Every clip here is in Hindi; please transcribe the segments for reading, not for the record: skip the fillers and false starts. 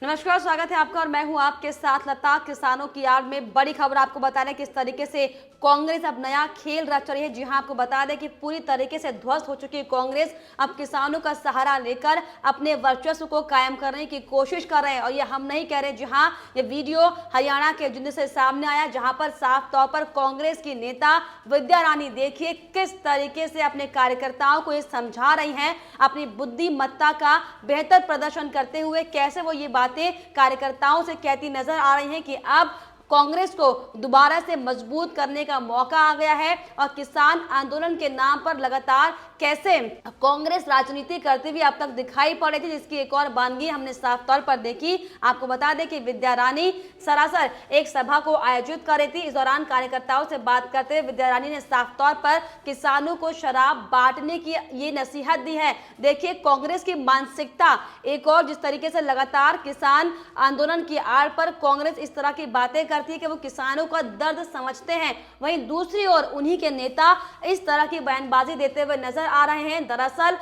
नमस्कार, स्वागत है आपका और मैं हूं आपके साथ लता। किसानों की आड़ में बड़ी खबर आपको बता दें किस तरीके से कांग्रेस अब नया खेल रच रही है। जी हां, आपको बता दें कि पूरी तरीके से ध्वस्त हो चुकी है कांग्रेस। अब किसानों का सहारा लेकर अपने वर्चस्व को कायम करने की कोशिश कर रहे हैं और ये हम नहीं कह रहे। जी हां, ये वीडियो हरियाणा के जिंद से सामने आया, जहां पर साफ तौर पर कांग्रेस की नेता विद्या रानी देखिए किस तरीके से अपने कार्यकर्ताओं को ये समझा रही हैं, अपनी बुद्धिमत्ता का बेहतर प्रदर्शन करते हुए कैसे वो ये बातें कार्यकर्ताओं से कहती नजर आ रही हैं कि अब कांग्रेस को दोबारा से मजबूत करने का मौका आ गया है और किसान आंदोलन के नाम पर लगातार कैसे कांग्रेस राजनीति करती हुई अब तक दिखाई पड़ रही थी, जिसकी एक और बानगी हमने साफ तौर पर देखी। आपको बता दें कि विद्या रानी सरासर एक सभा को आयोजित कर रही थी। इस दौरान कार्यकर्ताओं से बात करते हुए विद्या रानी ने साफ तौर पर किसानों को शराब बांटने की ये नसीहत दी है। देखिए कांग्रेस की मानसिकता एक और, जिस तरीके से लगातार किसान आंदोलन की आड़ पर कांग्रेस इस तरह की बातें करती है कि वो किसानों का दर्द समझते हैं, वहीं दूसरी ओर उन्हीं के नेता इस तरह की बयानबाजी देते हुए नजर आ रहे हैं। दरअसल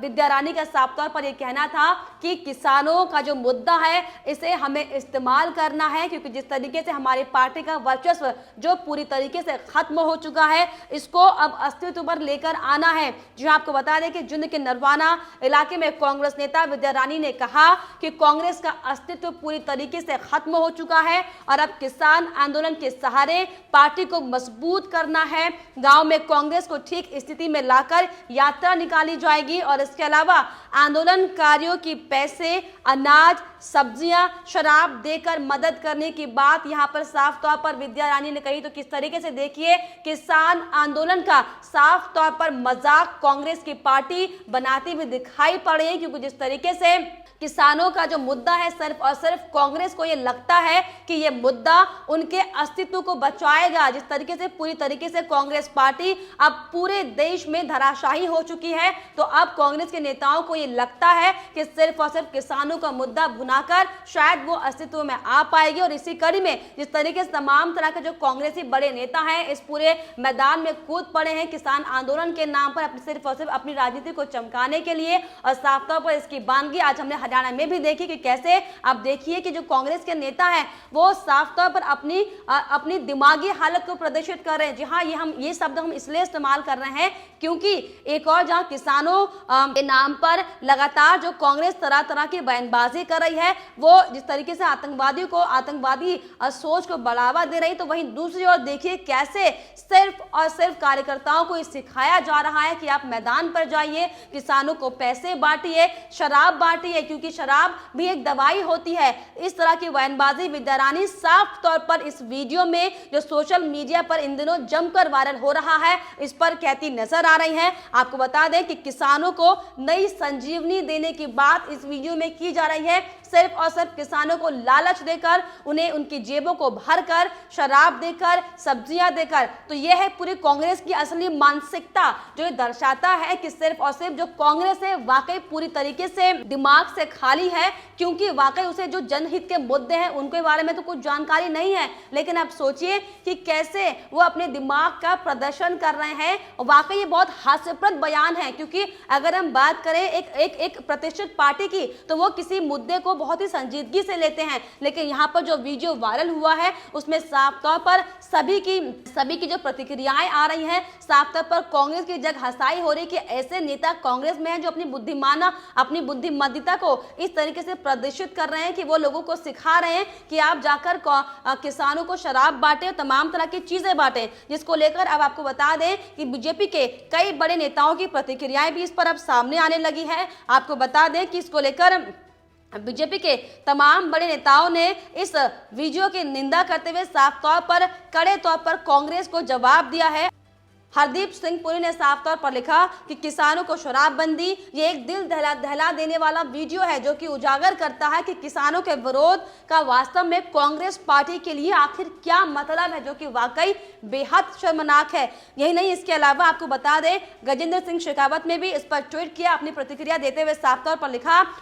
विद्या रानी का साफ तौर पर यह कहना था कि किसानों का जो मुद्दा है इसे हमें इस्तेमाल करना है, क्योंकि जिस तरीके से हमारी पार्टी का वर्चस्व जो पूरी तरीके से खत्म हो चुका है, इसको अब अस्तित्व पर लेकर आना है। जी आपको बता दें कि जिंद के नरवाना इलाके में कांग्रेस नेता विद्या रानी ने कहा कि कांग्रेस का अस्तित्व पूरी तरीके से खत्म हो चुका है और अब किसान आंदोलन के सहारे पार्टी को मजबूत करना है। गांव में कांग्रेस को ठीक स्थिति में लाकर यात्रा निकाली जाएगी और इसके अलावा आंदोलनकारियों की पैसे, अनाज, सब्जियां, शराब देकर मदद करने की बात यहां पर साफ तौर पर विद्या रानी ने कही। तो किस तरीके से देखिए किसान आंदोलन का साफ तौर पर मजाक कांग्रेस की पार्टी बनाती हुई दिखाई पड़ रही है, क्योंकि जिस तरीके से किसानों का जो मुद्दा है सिर्फ और सिर्फ कांग्रेस को ये लगता है कि ये मुद्दा उनके अस्तित्व को बचाएगा। जिस तरीके से पूरी तरीके से कांग्रेस पार्टी अब पूरे देश में धराशायी हो चुकी है, तो अब कांग्रेस के नेताओं को ये लगता है कि सिर्फ और सिर्फ किसानों का मुद्दा भुनाकर शायद वो अस्तित्व में आ पाएगी। और इसी कड़ी में जिस तरीके से तमाम तरह के जो कांग्रेसी बड़े नेता हैं इस पूरे मैदान में कूद पड़े हैं किसान आंदोलन के नाम पर सिर्फ और सिर्फ अपनी राजनीति को चमकाने के लिए। और साफ तौर पर इसकी बानगी आज हमने हरियाणा में भी देखी कि कैसे आप देखिए कि जो कांग्रेस के नेता हैं वो साफ तौर पर अपनी दिमागी हालत को प्रदर्शित कर रहे हैं। जी हाँ, ये शब्द हम इसलिए इस्तेमाल कर रहे हैं क्योंकि एक और जहां किसानों के नाम पर लगातार जो कांग्रेस तरह तरह की बयानबाजी कर रही है, वो जिस तरीके से आतंकवादी सोच को बढ़ावा दे रही, तो वहीं दूसरी ओर देखिए कैसे सिर्फ और सिर्फ कार्यकर्ताओं को सिखाया जा रहा है कि आप मैदान पर जाइए, किसानों को पैसे बांटिए, शराब बांटिए, क्योंकि शराब भी एक दवाई होती है। इस तरह की बयानबाजी विद्या रानी साफ तौर पर इस वीडियो में जो सोशल मीडिया पर इन दिनों जमकर वायरल हो रहा है इस पर कहती नजर आ रही है। आपको बता दें कि किसानों को नई संजीवनी देने की बात इस वीडियो में की जा रही है, सिर्फ और सिर्फ किसानों को लालच देकर, उन्हें उनकी जेबों को भरकर, शराब देकर, सब्जियां देकर। तो यह है पूरी कांग्रेस की असली मानसिकता, जो ये दर्शाता है कि सिर्फ और सिर्फ जो कांग्रेस है वाकई पूरी तरीके से दिमाग से खाली है, क्योंकि वाकई उसे जो जनहित के मुद्दे हैं उनके बारे में तो कुछ जानकारी नहीं है। लेकिन आप सोचिए कि कैसे वो अपने दिमाग का प्रदर्शन कर रहे हैं। वाकई ये बहुत हास्यप्रद बयान है, क्योंकि अगर हम बात करें एक प्रतिष्ठित पार्टी की, तो वो किसी मुद्दे को बहुत ही संजीदगी से लेते हैं। लेकिन यहाँ पर जो वीडियो वायरल हुआ है उसमें साफ तौर पर सभी की जो प्रतिक्रियाएं आ रही हैं, साफ तौर पर कांग्रेस की जग हंसाई हो रही कि ऐसे नेता कांग्रेस में हैं जो अपनी बुद्धिमत्ता को इस तरीके से प्रदर्शित कर रहे हैं कि वो लोगों को सिखा रहे हैं कि आप जाकर किसानों को शराब बांटे, तमाम तरह की चीजें बांटे। जिसको लेकर अब आपको बता दें कि बीजेपी के कई बड़े नेताओं की प्रतिक्रियाएं भी इस पर अब सामने आने लगी है। आपको बता दें कि इसको लेकर बीजेपी के तमाम बड़े नेताओं ने इस वीडियो की निंदा करते हुए साफ तौर पर कड़े तौर पर कांग्रेस को जवाब दिया है। हरदीप सिंह पुरी ने साफ तौर पर लिखा कि किसानों को शराबबंदी ये एक दिल दहला देने वाला वीडियो है, जो कि उजागर करता है कि किसानों के विरोध का वास्तव में कांग्रेस पार्टी के लिए आखिर क्या मतलब है, जो कि वाकई बेहद शर्मनाक है। यही नहीं, इसके अलावा आपको बता दें गजेंद्र सिंह शेखावत ने भी इस पर ट्वीट किया, अपनी प्रतिक्रिया देते हुए साफ तौर पर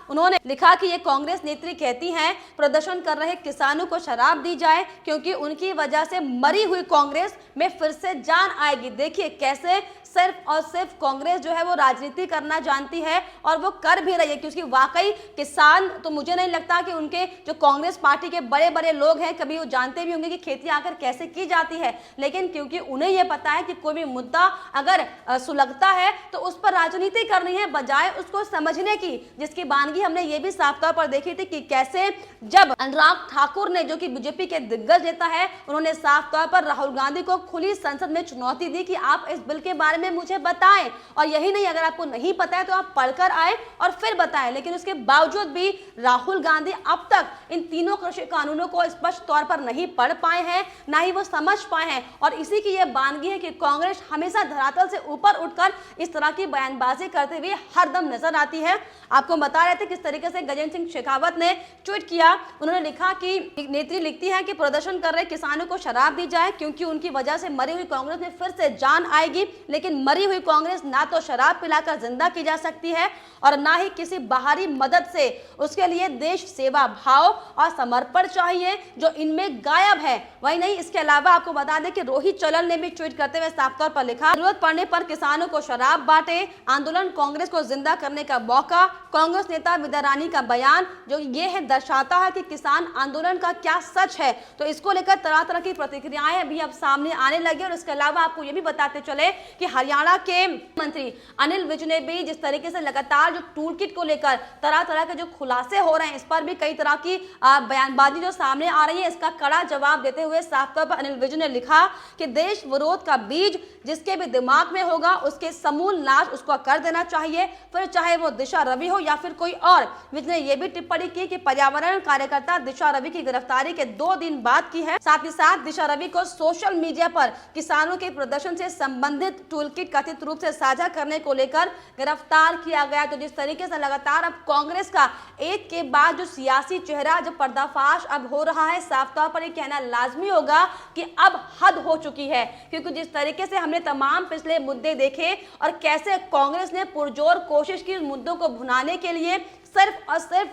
उन्होंने लिखा कि ये कांग्रेस नेत्री कहती हैं प्रदर्शन कर रहे किसानों को शराब दी जाए, क्योंकि उनकी वजह से मरी हुई कांग्रेस में फिर से जान आएगी। देखिए कैसे सिर्फ और सिर्फ कांग्रेस जो है वो राजनीति करना जानती है और वो कर भी रही है, क्योंकि वाकई किसान तो मुझे नहीं लगता कि उनके जो कांग्रेस पार्टी के बड़े बड़े लोग हैं कभी वो जानते भी होंगे कि खेती आकर कैसे की जाती है, लेकिन क्योंकि उन्हें यह पता है कि कोई भी मुद्दा अगर सुलगता है तो उस पर राजनीति करनी है बजाय उसको समझने की, जिसकी बानगी हमने ये भी साफ तौर पर देखी थी कि कैसे जब अनुराग ठाकुर ने, जो कि बीजेपी के दिग्गज नेता है, उन्होंने साफ तौर पर राहुल गांधी को खुली संसद में चुनौती दी कि आप इस बिल के बारे में मुझे बताएं, और यही नहीं, अगर आपको नहीं पता है तो आप पढ़कर आए और फिर बताएं। लेकिन उसके बावजूद भी राहुल गांधी अब तक इन तीनों कृषि कानूनों को स्पष्ट तौर पर नहीं पढ़ पाए हैं, ना ही वो समझ पाए हैं, और इसी की यह बानगी है कि कांग्रेस हमेशा धरातल से ऊपर उठकर इस तरह की बयानबाजी करते हुए हरदम नजर आती है। आपको बता रहे थे किस तरीके से गजेंद्र सिंह शेखावत ने ट्वीट किया। उन्होंने लिखा कि एक नेत्री लिखती है कि प्रदर्शन कर रहे किसानों को शराब दी जाए क्योंकि उनकी वजह से मरी हुई कांग्रेस में फिर से जान आएगी, लेकिन मरी हुई कांग्रेस ना तो शराब पिलाकर जिंदा की जा सकती है और ना ही किसी बाहरी मदद से। उसके लिए देश सेवा भाव और समर्पण चाहिए जो इनमें गायब है। वही नहीं, इसके अलावा आपको बता दें कि रोहित चलल ने भी ट्वीट करते हुए साफ तौर पर लिखा, जरूरत पड़ने पर किसानों को शराब बांटे, आंदोलन कांग्रेस को जिंदा करने का मौका। कांग्रेस नेता विद्या रानी का बयान जो ये है दर्शाता है कि किसान आंदोलन का क्या सच है। तो इसको लेकर तरह तरह की प्रतिक्रियाएं अभी अब सामने आने लगी। और इसके अलावा आपको ये भी बताते चले कि हरियाणा के मंत्री अनिल विज ने भी जिस तरीके से लगातार जो टूल किट को लेकर तरह तरह के जो खुलासे हो रहे हैं, इस पर भी कई तरह की बयानबाजी जो सामने आ रही है, इसका कड़ा जवाब देते हुए साफ तौर पर अनिल विज ने लिखा कि देश विरोध का बीज जिसके भी दिमाग में होगा उसके समूल नाश उसको कर देना चाहिए, फिर चाहे वो दिशा रवि हो या फिर कोई और। विज ने यह भी टिप्पणी की कि पर्यावरण कार्यकर्ता दिशा रवि की गिरफ्तारी के 2 दिन बाद की है। साथ ही साथ दिशा रवि को सोशल मीडिया पर किसानों के प्रदर्शन से संबंधित टूलकिट कथित रूप से साझा करने को लेकर गिरफ्तार किया गया। तो जिस तरीके से लगातार अब कांग्रेस का एक के बाद जो सियासी चेहरा जो पर्दाफाश अब हो रहा है, साफ तौर पर यह कहना लाजमी होगा कि अब हद हो चुकी है, क्योंकि जिस तरीके से हमने तमाम पिछले मुद्दे देखे और कैसे कांग्रेस ने पुरजोर कोशिश की मुद्दों को भुनाने के लिए, सिर्फ और सिर्फ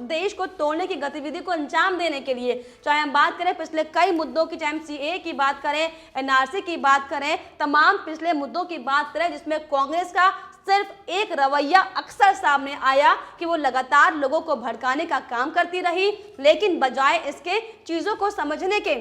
देश को तोड़ने की गतिविधि को अंजाम देने के लिए। चाहे हम बात करें पिछले कई मुद्दों की, चाहे हम सीए की बात करें, एनआरसी की बात करें, तमाम पिछले मुद्दों की बात करें, जिसमें कांग्रेस का सिर्फ एक रवैया अक्सर सामने आया कि वो लगातार लोगोग को भड़काने का काम करती रही, लेकिन बजाय इसके चीजों को समझने के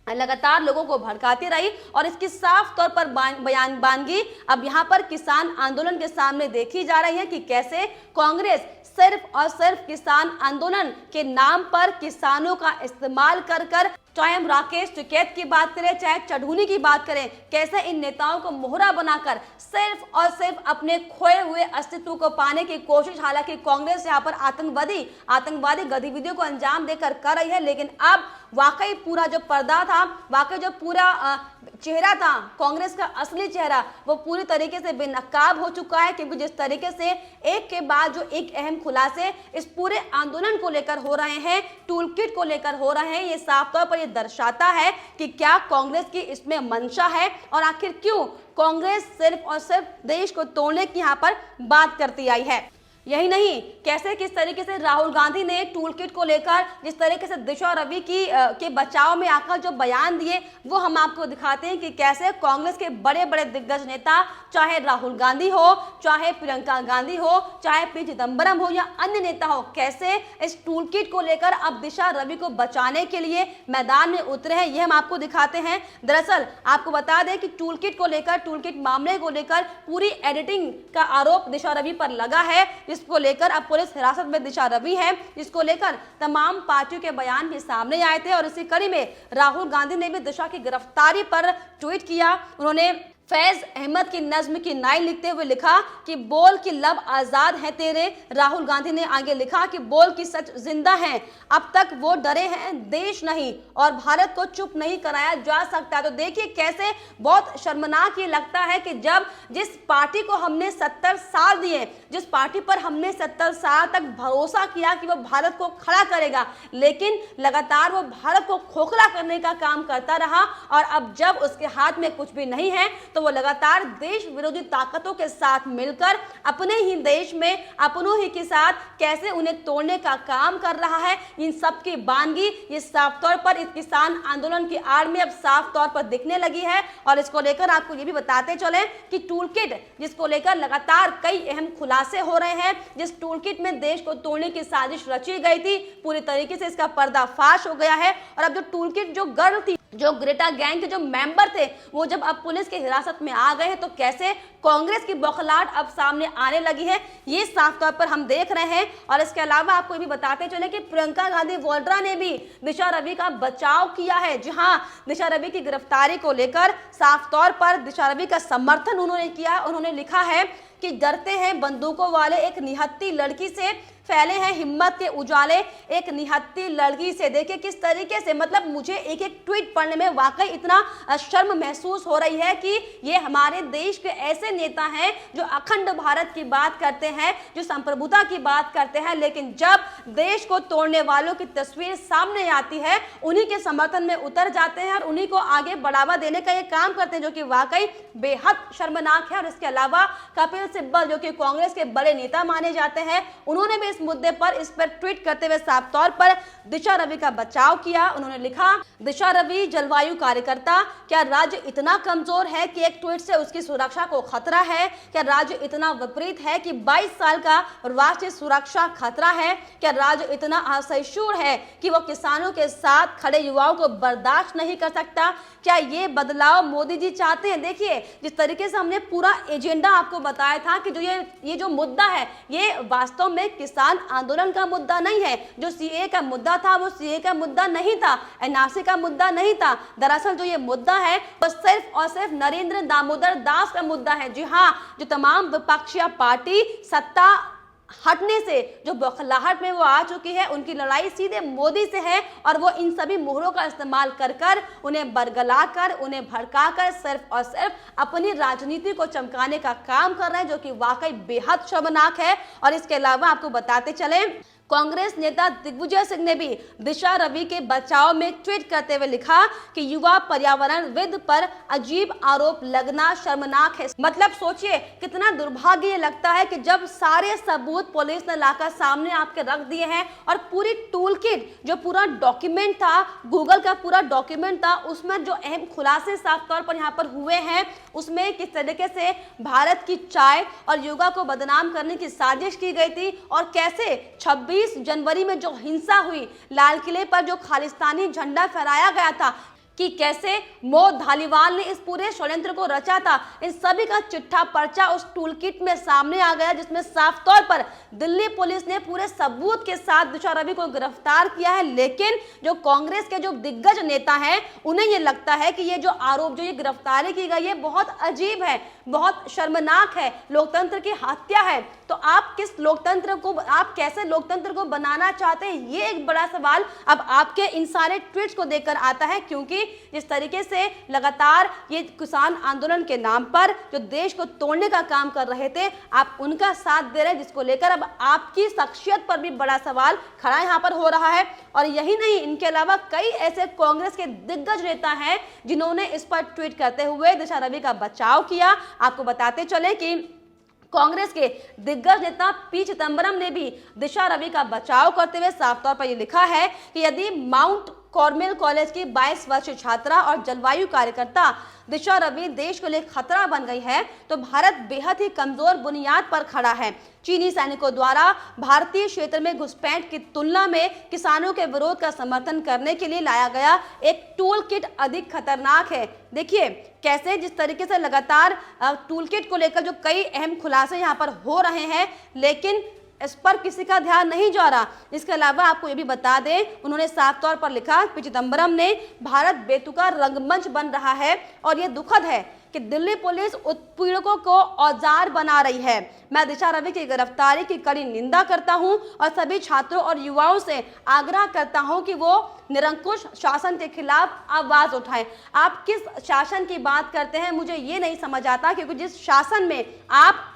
लगातार लोगों को भड़काती रही। और इसकी साफ तौर पर बयानबाजी अब यहाँ पर किसान आंदोलन के सामने देखी जा रही है कि कैसे कांग्रेस सिर्फ और सिर्फ किसान आंदोलन के नाम पर किसानों का इस्तेमाल कर चाहे हम राकेश टिकैत की बात करें, चाहे चढ़ूनी की बात करें, कैसे इन नेताओं को मोहरा बनाकर सिर्फ और सिर्फ अपने खोए हुए अस्तित्व को पाने की कोशिश, हालांकि कांग्रेस यहाँ पर आतंकवादी गतिविधियों को अंजाम देकर कर रही है, लेकिन अब वाकई पूरा जो पर्दा था, वाकई जो पूरा चेहरा था कांग्रेस का असली चेहरा, वो पूरी तरीके से बेनकाब हो चुका है। क्योंकि जिस तरीके से एक के बाद जो एक अहम खुलासे इस पूरे आंदोलन को लेकर हो रहे हैं, टूलकिट को लेकर हो रहे हैं, ये साफ तौर पर ये दर्शाता है कि क्या कांग्रेस की इसमें मंशा है और आखिर क्यों कांग्रेस सिर्फ और सिर्फ देश को तोड़ने की यहाँ पर बात करती आई है। यही नहीं, कैसे किस तरीके से राहुल गांधी ने टूलकिट को लेकर जिस तरीके से दिशा रवि के बचाव में आकर जो बयान दिए, वो हम आपको दिखाते हैं कि कैसे कांग्रेस के बड़े बड़े दिग्गज नेता, चाहे राहुल गांधी हो, चाहे प्रियंका गांधी हो, चाहे पी चिदम्बरम हो या अन्य नेता हो, कैसे इस टूलकिट को लेकर अब दिशा रवि को बचाने के लिए मैदान में उतरे हैं, ये हम आपको दिखाते हैं। दरअसल आपको बता दें कि टूलकिट को लेकर, टूलकिट मामले को लेकर पूरी एडिटिंग का आरोप दिशा रवि पर लगा है, जिसको लेकर अब पुलिस हिरासत में दिशा रवि है, जिसको लेकर तमाम पार्टियों के बयान भी सामने आए थे। और इसी कड़ी में राहुल गांधी ने भी दिशा की गिरफ्तारी पर ट्वीट किया। उन्होंने फैज अहमद की नज्म की नाई लिखते हुए लिखा कि बोल की लब आजाद है तेरे। राहुल गांधी ने आगे लिखा कि बोल की सच जिंदा है, अब तक वो डरे हैं देश नहीं और भारत को चुप नहीं कराया जा सकता। तो देखिए कैसे बहुत शर्मनाक ये लगता है कि जब जिस पार्टी को हमने 70 साल दिए, जिस पार्टी पर हमने 70 साल तक भरोसा किया कि वो भारत को खड़ा करेगा, लेकिन लगातार वो भारत को खोखला करने का काम करता रहा और अब जब उसके हाथ में कुछ भी नहीं है तो तो वो लगातार देश विरोधी ताकतों के साथ मिलकर अपने ही देश में अपनों ही के साथ कैसे उन्हें तोड़ने का काम कर रहा है। इन सब की बानगी ये साफ तौर पर इस किसान आंदोलन की आड़ में अब साफ तौर पर दिखने लगी है। और इसको लेकर आपको ये भी बताते चले कि टूल किट, जिसको लेकर लगातार कई अहम खुलासे हो रहे हैं, जिस टूल किट में देश को तोड़ने की साजिश रची गई थी, पूरी तरीके से इसका पर्दाफाश हो गया है। और अब जो टूल किट, जो गर्ल थी, जो ग्रेटा गैंग के जो मेंबर थे, वो जब अब पुलिस की हिरासत में आ गए हैं, तो कैसे कांग्रेस की बौखलाहट अब सामने आने लगी है, ये साफ तौर पर हम देख रहे हैं। और इसके अलावा आपको ये भी बताते चले कि प्रियंका गांधी वाड्रा ने भी दिशा रवि का बचाव किया है। जी हाँ, दिशा रवि की गिरफ्तारी को लेकर साफ तौर पर दिशा रवि का समर्थन उन्होंने किया। उन्होंने लिखा है कि डरते हैं बंदूकों वाले एक निहत्थी लड़की से, फैले हैं हिम्मत के उजाले एक निहत्थी लड़की से। देखिए किस तरीके से, मतलब मुझे एक एक ट्वीट पढ़ने में वाकई इतना शर्म महसूस हो रही है कि ये हमारे देश के ऐसे नेता हैं जो अखंड भारत की बात करते हैं, जो संप्रभुता की बात करते हैं, लेकिन जब देश को तोड़ने वालों की तस्वीर सामने आती है, उन्हीं के समर्थन में उतर जाते हैं और उन्हीं को आगे बढ़ावा देने का ये काम करते हैं, जो कि वाकई बेहद शर्मनाक है। और इसके अलावा कपिल सिब्बल, जो कि कांग्रेस के बड़े नेता माने जाते हैं, उन्होंने भी इस मुद्दे पर इस पर ट्वीट करते हुए साफ तौर पर दिशा रवि का बचाव किया। उन्होंने लिखा, दिशा रवि जलवायु कार्यकर्ता, क्या राज्य इतना कमजोर है कि एक ट्वीट से उसकी सुरक्षा को खतरा है? क्या राज्य इतना विपरीत है कि 22 साल का राष्ट्रीय सुरक्षा खतरा है? क्या राज्य इतना असहिष्णु है कि वो किसानों के साथ खड़े युवाओं को बर्दाश्त नहीं कर सकता? क्या ये बदलाव मोदी जी चाहते हैं? देखिए जिस तरीके से हमने पूरा एजेंडा आपको बताया था कि जो ये जो मुद्दा है, ये वास्तव में किसान आंदोलन का मुद्दा नहीं है। जो सीए का मुद्दा था वो सीए का मुद्दा नहीं था, एनआरसी का मुद्दा नहीं था। दरअसल जो ये मुद्दा है वो सिर्फ और सिर्फ नरेंद्र दामोदर दास का मुद्दा है। जी हाँ, जो तमाम विपक्षी पार्टी सत्ता हटने से जो बौखलाहट में वो आ चुकी है, उनकी लड़ाई सीधे मोदी से है। और वो इन सभी मोहरों का इस्तेमाल कर कर, उन्हें बरगला कर, उन्हें भड़का कर सिर्फ और सिर्फ अपनी राजनीति को चमकाने का काम कर रहे हैं, जो कि वाकई बेहद शर्मनाक है। और इसके अलावा आपको बताते चले, कांग्रेस नेता दिग्विजय सिंह ने भी दिशा रवि के बचाव में ट्वीट करते हुए लिखा कि युवा पर्यावरणविद पर अजीब आरोप लगना शर्मनाक है। मतलब सोचिए कितना दुर्भाग्य लगता है कि जब सारे सबूत पुलिस ने लाकर सामने आपके रख दिए हैं और पूरी टूल किट, जो पूरा डॉक्यूमेंट था, गूगल का पूरा डॉक्यूमेंट था, उसमें जो अहम खुलासे साफ तौर पर यहाँ पर हुए हैं, उसमें किस तरीके से भारत की चाय और योगा को बदनाम करने की साजिश की गई थी, और कैसे 26 जनवरी में जो हिंसा हुई, लाल किले पर जो खालिस्तानी झंडा फहराया गया था, कि कैसे मोद धालीवाल ने इस पूरे षड्यंत्र को रचा था, इन सभी का चिट्ठा पर्चा उस टूल किट में सामने आ गया, जिसमें साफ तौर पर दिल्ली पुलिस ने पूरे सबूत के साथ दिशा रवि को गिरफ्तार किया है। लेकिन जो कांग्रेस के जो दिग्गज नेता हैं, उन्हें ये लगता है कि ये जो आरोप, जो ये गिरफ्तारी की गई है, बहुत अजीब है, बहुत शर्मनाक है, लोकतंत्र की हत्या है। तो आप किस लोकतंत्र को, आप कैसे लोकतंत्र को बनाना चाहते हैं, ये एक बड़ा सवाल अब आपके इन सारे ट्वीट्स को देखकर आता है। क्योंकि जिस तरीके से लगातार ये किसान आंदोलन के नाम पर जो देश को तोड़ने का काम कर रहे थे, आप उनका साथ दे रहे हैं, जिसको लेकर अब आपकी शख्सियत पर भी बड़ा सवाल खड़ा यहाँ पर हो रहा है। और यही नहीं, इनके अलावा कई ऐसे कांग्रेस के दिग्गज नेता हैं जिन्होंने इस पर ट्वीट करते हुए दिशा रवि का बचाव किया। आपको बताते चले कि कांग्रेस के दिग्गज नेता पी चिदंबरम ने भी दिशा रवि का बचाव करते हुए साफ तौर पर यह लिखा है कि यदि माउंट कॉर्मेल कॉलेज की 22 वर्षीय छात्रा और जलवायु कार्यकर्ता दिशा रवि देश के लिए खतरा बन गई है, तो भारत बेहद ही कमजोर बुनियाद पर खड़ा है। चीनी सैनिकों द्वारा भारतीय क्षेत्र में घुसपैठ की तुलना में किसानों के विरोध का समर्थन करने के लिए लाया गया एक टूल किट अधिक खतरनाक है। देखिए कैसे जिस तरीके से लगातार टूल किट को लेकर जो कई अहम खुलासे यहाँ पर हो रहे हैं, लेकिन इस पर किसी का ध्यान नहीं जा रहा। इसके अलावा आपको ये भी बता दें, उन्होंने साफ तौर पर लिखा, पी चिदंबरम ने, भारत बेतुका रंगमंच बन रहा है और ये दुखद है कि दिल्ली पुलिस उत्पीड़कों को औजार बना रही है। मैं दिशा रवि की गिरफ्तारी की कड़ी निंदा करता हूं और सभी छात्रों और युवाओं से आग्रह करता हूं कि वो निरंकुश शासन के खिलाफ आवाज उठाएं। आप किस शासन की बात करते हैं, मुझे ये नहीं समझ आता, क्योंकि जिस शासन में आप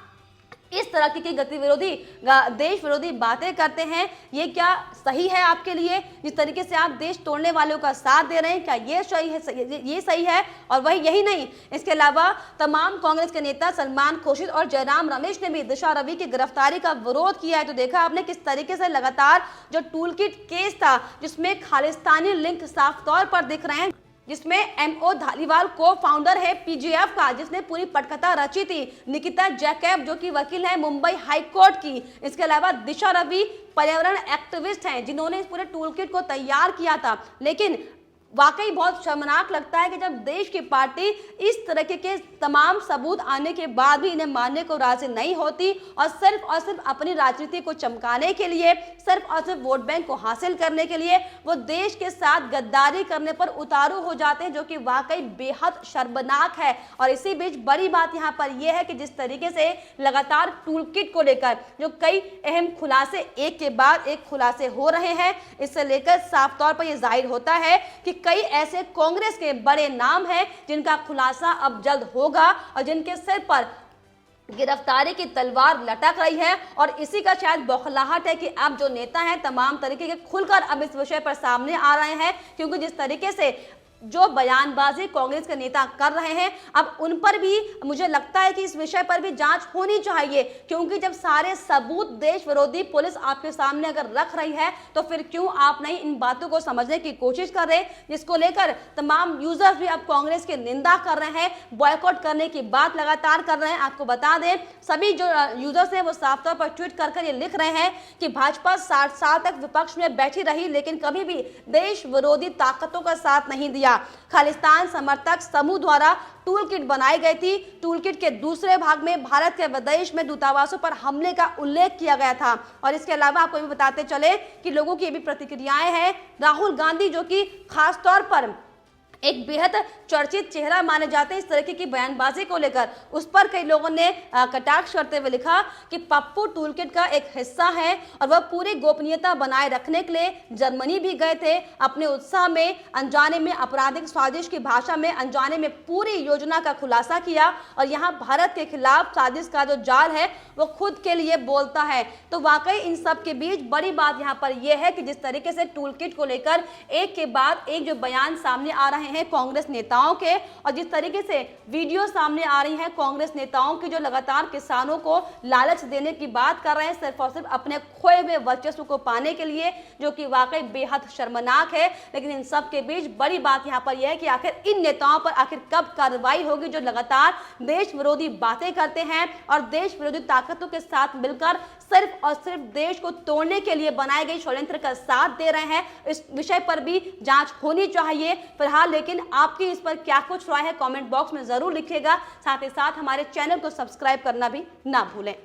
इस तरह की गति विरोधी देश विरोधी बातें करते हैं, ये क्या सही है आपके लिए? जिस तरीके से आप देश तोड़ने वालों का साथ दे रहे हैं, क्या ये सही है? ये सही है? और वही यही नहीं, इसके अलावा तमाम कांग्रेस के नेता सलमान खुर्शीद और जयराम रमेश ने भी दिशा रवि की गिरफ्तारी का विरोध किया है। तो देखा आपने किस तरीके से लगातार जो टूल किट केस था, जिसमें खालिस्तानी लिंक साफ तौर पर दिख रहे हैं, जिसमें एमओ धालीवाल को फाउंडर है पीजेएफ का, जिसने पूरी पटकथा रची थी, निकिता जैकब जो कि वकील है मुंबई हाई कोर्ट की, इसके अलावा दिशा रवि पर्यावरण एक्टिविस्ट हैं जिन्होंने इस पूरे टूल किट को तैयार किया था। लेकिन वाकई बहुत शर्मनाक लगता है कि जब देश की पार्टी इस तरीके के तमाम सबूत आने के बाद भी इन्हें मानने को राजी नहीं होती और सिर्फ अपनी राजनीति को चमकाने के लिए, सिर्फ और सिर्फ वोट बैंक को हासिल करने के लिए वो देश के साथ गद्दारी करने पर उतारू हो जाते हैं, जो कि वाकई बेहद शर्मनाक है। और इसी बीच बड़ी बात यहाँ पर यह है कि जिस तरीके से लगातार टूल किट को लेकर जो कई अहम खुलासे एक के बाद एक खुलासे हो रहे हैं, इससे लेकर साफ तौर पर यह जाहिर होता है कि कई ऐसे कांग्रेस के बड़े नाम हैं जिनका खुलासा अब जल्द होगा और जिनके सिर पर गिरफ्तारी की तलवार लटक रही है। और इसी का शायद बौखलाहट है कि अब जो नेता हैं तमाम तरीके के खुलकर अब इस विषय पर सामने आ रहे हैं, क्योंकि जिस तरीके से जो बयानबाजी कांग्रेस के नेता कर रहे हैं, अब उन पर भी मुझे लगता है कि इस विषय पर भी जांच होनी चाहिए, क्योंकि जब सारे सबूत देश विरोधी पुलिस आपके सामने अगर रख रही है तो फिर क्यों आप नहीं इन बातों को समझने की कोशिश कर रहे, जिसको लेकर तमाम यूजर्स भी अब कांग्रेस की निंदा कर रहे हैं, बॉयकॉट करने की बात लगातार कर रहे हैं। आपको बता दें, सभी जो यूजर्स हैं वो साफ तौर पर ट्वीट कर ये लिख रहे हैं कि भाजपा 60 साल तक विपक्ष में बैठी रही लेकिन कभी भी देश विरोधी ताकतों का साथ नहीं दिया। खालिस्तान समर्थक समूह द्वारा टूल किट बनाई गई थी। टूल किट के दूसरे भाग में भारत के विदेश में दूतावासों पर हमले का उल्लेख किया गया था। और इसके अलावा आपको भी बताते चले कि लोगों की भी प्रतिक्रियाएं हैं। राहुल गांधी जो कि खास तौर पर एक बेहद चर्चित चेहरा माने जाते हैं इस तरीके की बयानबाजी को लेकर, उस पर कई लोगों ने कटाक्ष करते हुए लिखा कि पप्पू टूलकिट का एक हिस्सा है और वह पूरी गोपनीयता बनाए रखने के लिए जर्मनी भी गए थे। अपने उत्साह में अनजाने में आपराधिक साजिश की भाषा में अनजाने में पूरी योजना का खुलासा किया और यहाँ भारत के खिलाफ साजिश का जो जाल है वो खुद के लिए बोलता है। तो वाकई इन सब के बीच बड़ी बात यहाँ पर यह है कि जिस तरीके से टूलकिट को लेकर एक के बाद एक जो बयान सामने आ रहे हैं कांग्रेस नेताओं के, और जिस तरीके से वीडियो सामने आ रही है कांग्रेस नेताओं की जो लगातार किसानों को लालच देने की बात कर रहे हैं सिर्फ और सिर्फ अपने खोए हुए वर्चस्व को पाने के लिए, जो कि वाकई बेहद शर्मनाक है। लेकिन इन सब के बीच बड़ी बात यहाँ पर यह है कि आखिर इन नेताओं पर आखिर कब कार्रवाई होगी जो लगातार देश विरोधी बातें करते हैं और देश विरोधी ताकतों के साथ मिलकर सिर्फ और सिर्फ देश को तोड़ने के लिए बनाए गए षड्यंत्र का साथ दे रहे हैं। इस विषय पर भी जांच होनी चाहिए फिलहाल। लेकिन आपकी इस पर क्या कुछ राय है कमेंट बॉक्स में जरूर लिखिएगा। साथ ही साथ हमारे चैनल को सब्सक्राइब करना भी ना भूलें।